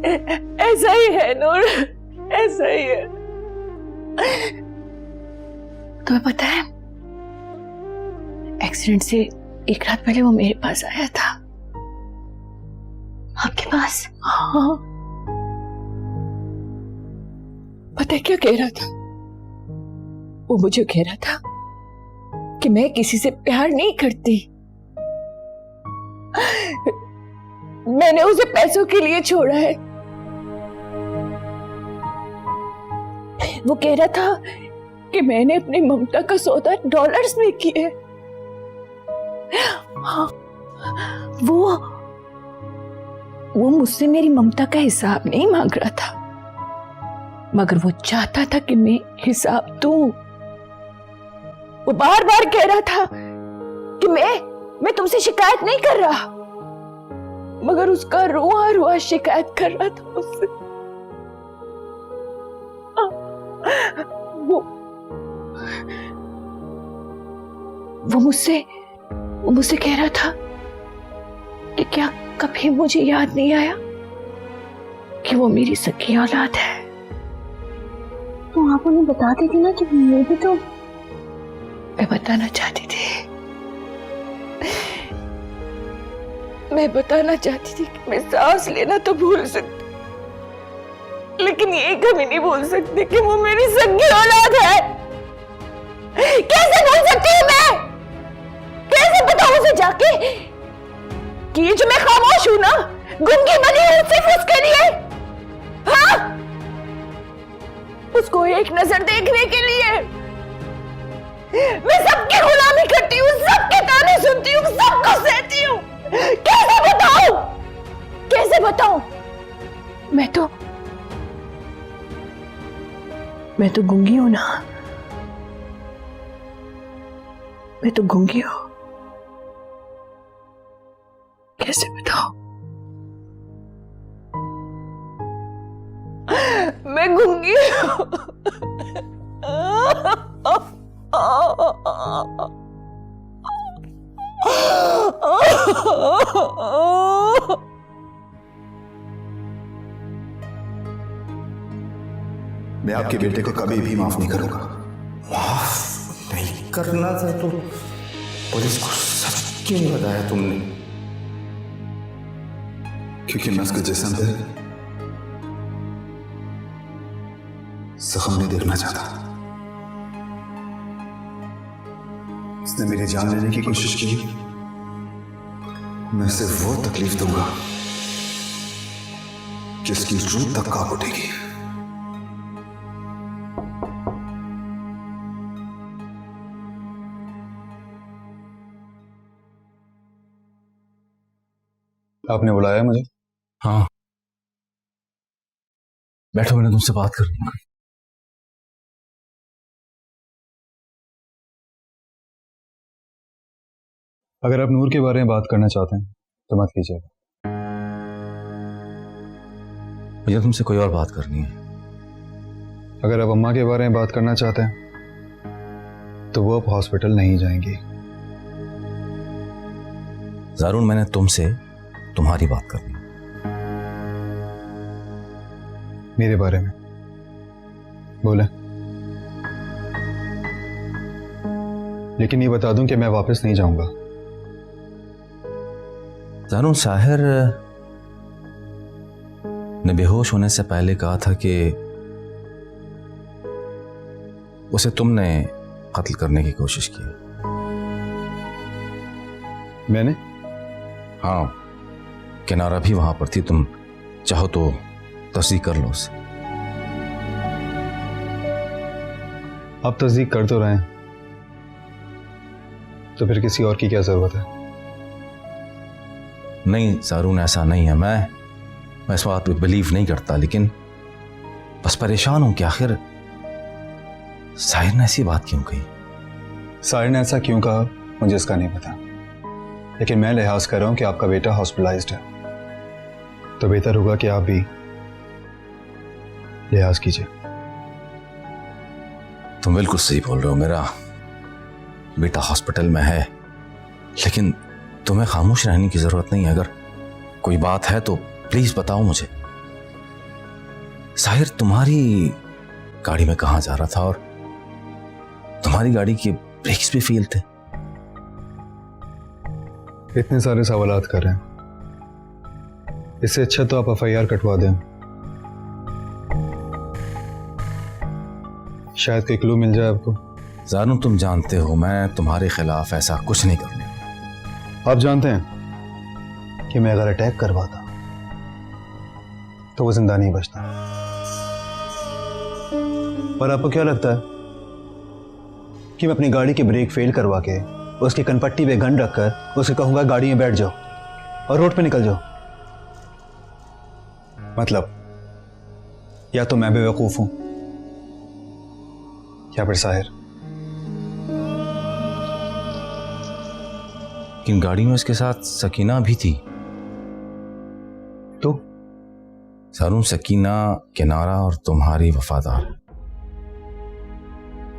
ऐसा ही है नूर, ऐसा ही है। तुम्हें पता है, एक्सीडेंट से एक रात पहले वो मेरे पास आया था। आपके पास? हाँ। पता है क्या कह रहा था? वो मुझे कह रहा था कि मैं किसी से प्यार नहीं करती, मैंने उसे पैसों के लिए छोड़ा है। वो कह रहा था कि मैंने अपनी ममता का सौदा डॉलर्स में किया है। हाँ, वो मुझसे मेरी ममता का हिसाब नहीं मांग रहा था, मगर वो चाहता था कि मैं हिसाब दूं। वो बार बार कह रहा था कि मैं तुमसे शिकायत नहीं कर रहा, मगर उसका रुआ रुआ शिकायत कर रहा था मुझसे। वो मुझसे कह रहा था कि क्या कभी मुझे याद नहीं आया कि वो मेरी सगी औलाद है। तो आप उन्हें बताती थी ना कि मैं भी तो। मैं बताना चाहती थी, मैं बताना चाहती थी कि मैं सांस लेना तो भूल सकती, लेकिन ये कभी नहीं भूल सकती कि वो मेरी सगी औलाद है। कैसे भूल सकती हूँ मैं? कैसे बताऊं उसे जाके कि ये जो मैं खामोश हूं ना, गुंगी बनी हूं सिर्फ उसके लिए? हाँ, उसको एक नजर देखने के लिए मैं सबकी गुलामी करती हूँ, सबके ताने सुनती हूँ, सबको सहती हूँ। कैसे बताऊं? कैसे बताऊं? मैं तो गूंगी हूं ना, मैं तो गूंगी हूं। कैसे बताऊं? मैं गूंगी हूं। मैं आपके बेटे को कभी भी माफ नहीं करूंगा। माफ नहीं करना था तो पुलिस को सच क्यों नहीं बताया तुमने? क्योंकि मैं उसका जिस्म पे जख्म नहीं देखना चाहता। उसने मेरी जान लेने की कोशिश की, मैं उसे वो तकलीफ दूंगा जिसकी रूह तक कांप उठेगी। आपने बुलाया मुझे? हाँ, बैठो, मैंने तुमसे बात करनी है। अगर आप नूर के बारे में बात करना चाहते हैं तो मत कीजिएगा। मुझे तुमसे कोई और बात करनी है। अगर आप अम्मा के बारे में बात करना चाहते हैं तो वो अब हॉस्पिटल नहीं जाएंगी। ज़ारून, मैंने तुमसे तुम्हारी बात करनी है। मेरे बारे में बोले, लेकिन ये बता दूं कि मैं वापस नहीं जाऊंगा। ज़ारून, साहिर ने बेहोश होने से पहले कहा था कि उसे तुमने कत्ल करने की कोशिश की। मैंने? हाँ, किनारा भी वहां पर थी, तुम चाहो तो तस्दीक कर लो उसे। आप तस्दीक कर तो रहे हैं, तो फिर किसी और की क्या जरूरत है? नहीं ज़ारून, ऐसा नहीं है। मैं इस बात पे बिलीव नहीं करता, लेकिन बस परेशान हूं कि आखिर साहिर ने ऐसी बात क्यों कही। साहिर ने ऐसा क्यों कहा मुझे इसका नहीं पता, लेकिन मैं लिहाज कर रहा हूं कि आपका बेटा हॉस्पिटलाइज्ड है, तो बेहतर होगा कि आप भी लिहाज कीजिए। तुम बिल्कुल सही बोल रहे हो, मेरा बेटा हॉस्पिटल में है, लेकिन तुम्हें खामोश रहने की जरूरत नहीं है। अगर कोई बात है तो प्लीज बताओ मुझे। साहिर तुम्हारी गाड़ी में कहां जा रहा था और तुम्हारी गाड़ी के ब्रेक्स भी फेल थे? इतने सारे सवालात कर रहे हैं, इससे अच्छा तो आप एफआईआर कटवा दें, शायद कोई क्लू मिल जाए आपको। जानू, तुम जानते हो मैं तुम्हारे खिलाफ ऐसा कुछ नहीं करूंगा। आप जानते हैं कि मैं अगर अटैक करवाता तो वो जिंदा नहीं बचता। पर आपको क्या लगता है कि मैं अपनी गाड़ी की ब्रेक फेल करवा के उसकी कनपट्टी पे गन रखकर उसे कहूंगा गाड़ी में बैठ जाओ और रोड पे निकल जाओ? मतलब या तो मैं बेवकूफ हूं या फिर साहिर। लेकिन गाड़ी में उसके साथ सकीना भी थी। तो सारू, सकीना, किनारा और तुम्हारी वफादार।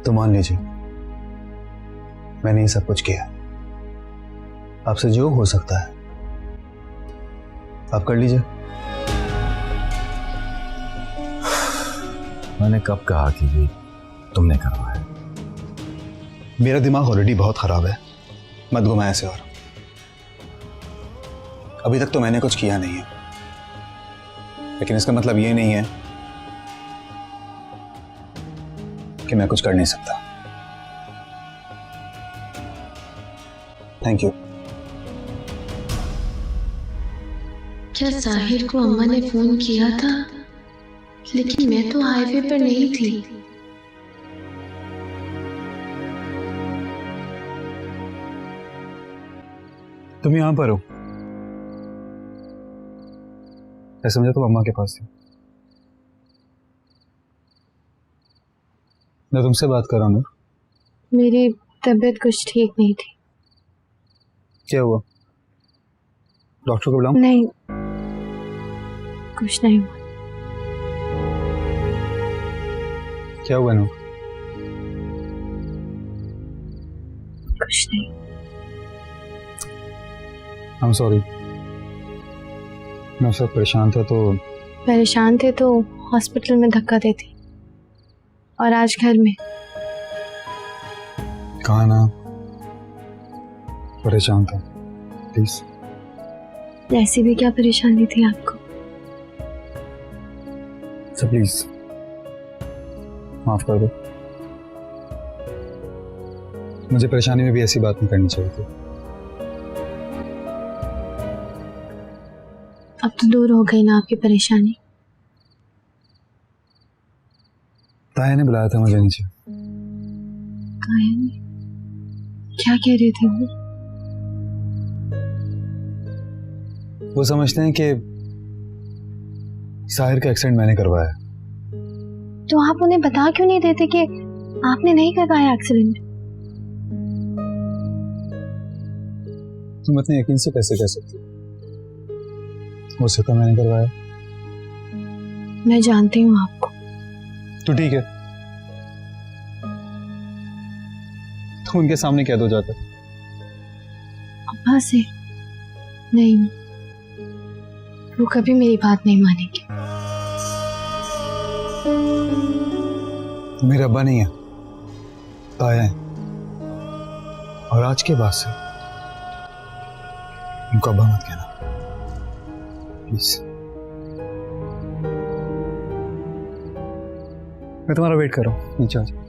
तो मान लीजिए मैंने ये सब कुछ किया, आपसे जो हो सकता है आप कर लीजिए। मैंने कब कहा कि ये तुमने करवाया? मेरा दिमाग ऑलरेडी बहुत खराब है, मत घुमाए ऐसे। और अभी तक तो मैंने कुछ किया नहीं है, लेकिन इसका मतलब ये नहीं है कि मैं कुछ कर नहीं सकता। Thank you. क्या साहिर को अम्मा ने फोन किया था? लेकिन मैं तो हाईवे पर नहीं थी। तुम यहां पर हो? मैं समझा तुम अम्मा के पास थी। मैं तुमसे बात कर रहा हूं। मेरी तबीयत कुछ ठीक नहीं थी। क्या हुआ? डॉक्टर को बुलाऊं? नहीं, कुछ नहीं हुआ। क्या हुआ ना? कुछ नहीं। आई एम सॉरी, मैं सब परेशान था। तो परेशान थे तो हॉस्पिटल में धक्का देती, और आज घर में। कहा ना परेशान था, प्लीज। ऐसी भी क्या परेशानी थी आपको? सो प्लीज माफ कर दो, मुझे परेशानी में भी ऐसी बात नहीं करनी चाहिए थी। अब तो दूर हो गई ना आपकी परेशानी। ताया ने बुलाया था मुझे नीचे। कायम, क्या कह रहे थे वो? वो समझते हैं कि साहिर का एक्सीडेंट मैंने करवाया। तो आप उन्हें बता क्यों नहीं देते कि आपने नहीं करवाया एक्सीडेंट? तुम इतने यकीन से कैसे कह सकती हो? मुझसे तो मैंने करवाया। मैं जानती हूँ आपको। तो ठीक है, तुम उनके सामने कह दो जाकर। अब्बा से नहीं, वो कभी मेरी बात नहीं मानेंगे। मेरा अब्बा नहीं है, ताया है। और आज के बाद से उनको अब्बा मत कहना, प्लीज। मैं तुम्हारा वेट कर रहा हूँ, नीचे आ जाओ।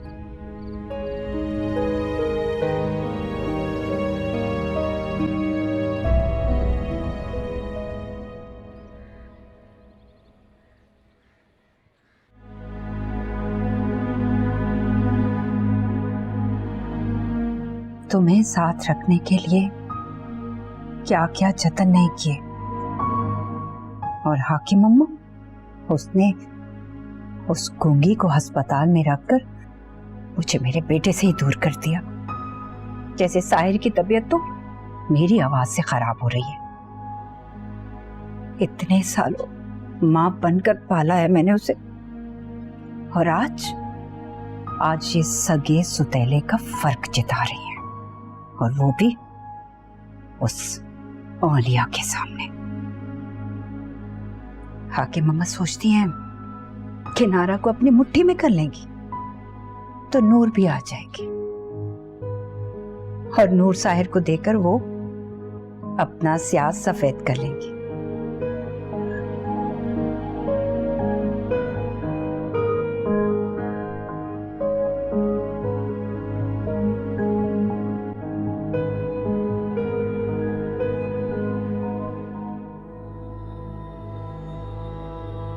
तुम्हें साथ रखने के लिए क्या क्या जतन नहीं किए। और हाकिम अम्मा, उसने उस गूंगी को अस्पताल में रखकर मुझे मेरे बेटे से ही दूर कर दिया। जैसे साहिर की तबीयत तो मेरी आवाज से खराब हो रही है। इतने सालों मां बनकर पाला है मैंने उसे, और आज ये सगे सुतेले का फर्क जिता रही है, और वो भी उस औलिया के सामने। हाकिम अम्मा सोचती हैं किनारा को अपनी मुट्ठी में कर लेंगी तो नूर भी आ जाएगी और नूर साहिर को देकर वो अपना स्याह सफेद कर लेंगी।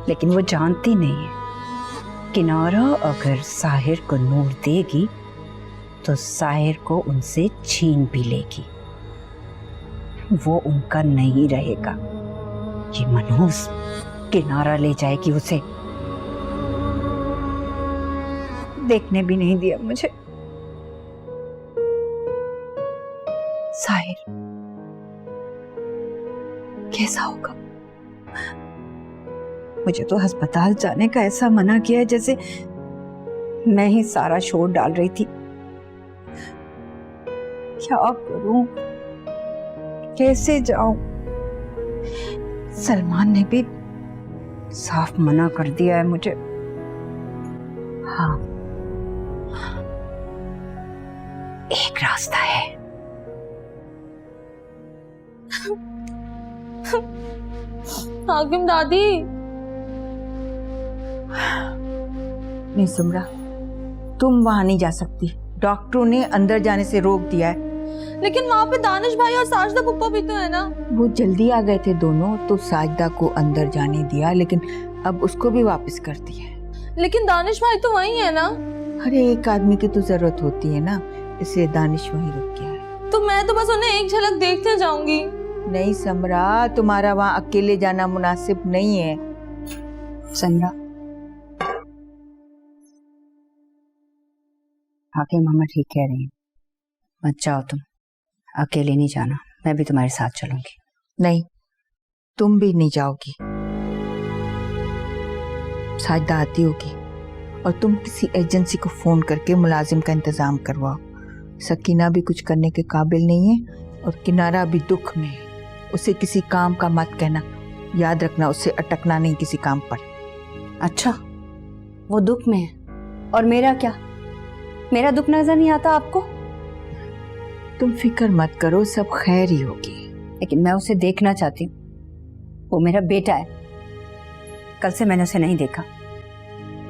लेकिन वो जानती नहीं है किनारा अगर साहिर को नूर देगी तो साहिर को उनसे छीन भी लेगी, वो उनका नहीं रहेगा। ये मनहूस किनारा ले जाएगी उसे। देखने भी नहीं दिया मुझे। साहिर कैसा होगा? मुझे तो अस्पताल जाने का ऐसा मना किया है जैसे मैं ही सारा शोर डाल रही थी। क्या करूं, कैसे जाऊं? सलमान ने भी साफ मना कर दिया है मुझे। हाँ, एक रास्ता है। हाकिम दादी। नहीं सुमरा, तुम वहां नहीं जा सकती। डॉक्टरों ने अंदर जाने से रोक दिया है। लेकिन वहाँ पे दानिश भाई और साजदा पुप्पा भी तो है ना। वो जल्दी आ गए थे दोनों, तो साजदा को अंदर जाने दिया, लेकिन अब उसको भी वापस कर दिया है। लेकिन दानिश भाई तो वहीं है ना। अरे एक आदमी की तो जरूरत होती है ना, इसलिए दानिश वहीं रुक गया है। तो मैं तो बस उन्हें एक झलक देखते जाऊंगी। नहीं समरा, तुम्हारा वहां अकेले जाना मुनासिब नहीं है। समरा, हाकिम मामा ठीक कह रही हैं, मत जाओ तुम, अकेले नहीं जाना, मैं भी तुम्हारे साथ चलूंगी। नहीं, तुम भी नहीं जाओगी। साजदा आती होगी और तुम किसी एजेंसी को फोन करके मुलाजिम का इंतजाम करवाओ। सकीना भी कुछ करने के काबिल नहीं है और किनारा भी दुख में है। उसे किसी काम का मत कहना, याद रखना उसे अटकना नहीं किसी काम पर। अच्छा, वो दुख में है और मेरा क्या? मेरा दुख नजर नहीं आता आपको? तुम फिक्र मत करो, सब खैर ही होगी। लेकिन मैं उसे देखना चाहती हूँ, वो मेरा बेटा है। कल से मैंने उसे नहीं देखा।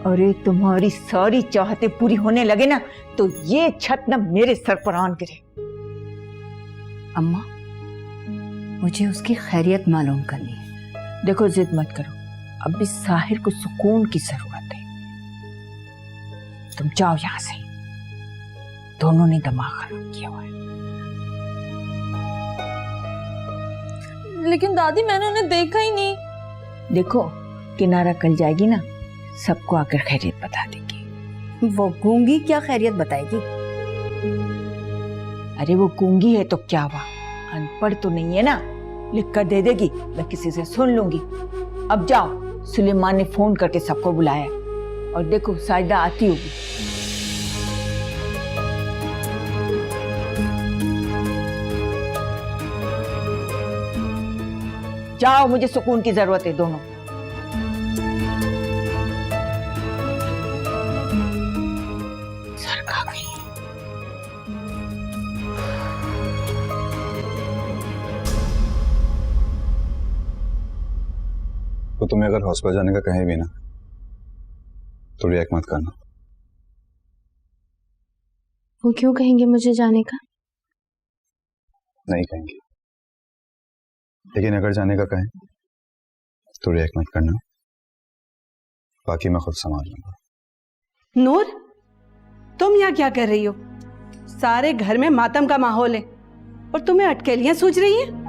अरे तुम्हारी सारी चाहतें पूरी होने लगे ना तो ये छत ना मेरे सर पर आन गिरे। अम्मा, मुझे उसकी खैरियत मालूम करनी है। देखो जिद मत करो, अभी साहिर को सुकून की जरूरत है। तुम जाओ यहां से, दोनों ने दिमाग खराब किया हुआ है। लेकिन दादी मैंने उन्हें देखा ही नहीं। देखो किनारा कल जाएगी ना, सबको आकर खैरियत बता देगी। वो गूंगी क्या खैरियत बताएगी? अरे वो गूंगी है तो क्या हुआ, अनपढ़ तो नहीं है ना, लिख कर दे देगी, मैं किसी से सुन लूंगी। अब जाओ, सुलेमान ने फोन करके सबको बुलाया और देखो साजदा आती होगी। जाओ, मुझे सुकून की जरूरत है दोनों। सरका गई। तो तुम्हें अगर हॉस्पिटल जाने का कहे भी ना तो रिएक्ट मत करना। वो क्यों कहेंगे मुझे जाने का? नहीं कहेंगे, लेकिन अगर जाने का कहें तो रिएक्ट मत करना, बाकी मैं खुद संभाल लूंगा। नूर, तुम यहाँ क्या कर रही हो? सारे घर में मातम का माहौल है और तुम्हें अटकेलियां सूझ रही हैं।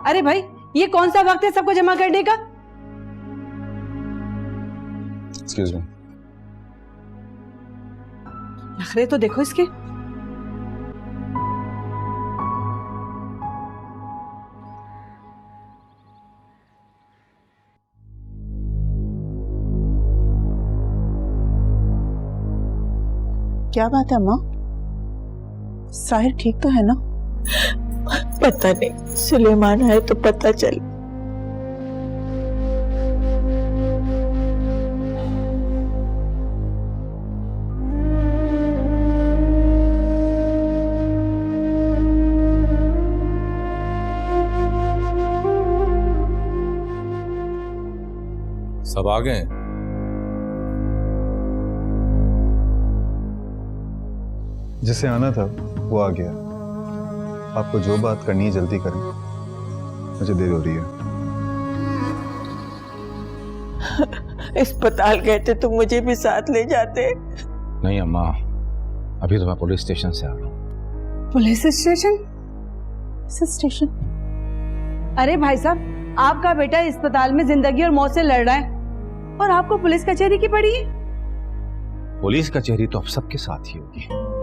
अरे भाई, ये कौन सा वक्त है सबको जमा करने का? Excuse me. नखरे तो देखो इसके। क्या बात है अम्मा? साहिर ठीक तो है ना? पता नहीं, सुलेमान है तो पता चल। सब आ गए? जिसे आना था वो आ गया। आपको जो बात करनी है जल्दी करें, मुझे देर हो रही है। अस्पताल गए थे, तुम मुझे भी साथ ले जाते। नहीं अम्मा, अभी तो मैं पुलिस स्टेशन से आ रहा हूँ। Police station? स्टेशन? अरे भाई साहब, आपका बेटा अस्पताल में जिंदगी और मौत से लड़ रहा है और आपको पुलिस कचहरी की पड़ी है। पुलिस कचहरी तो अब सबके साथ ही होगी।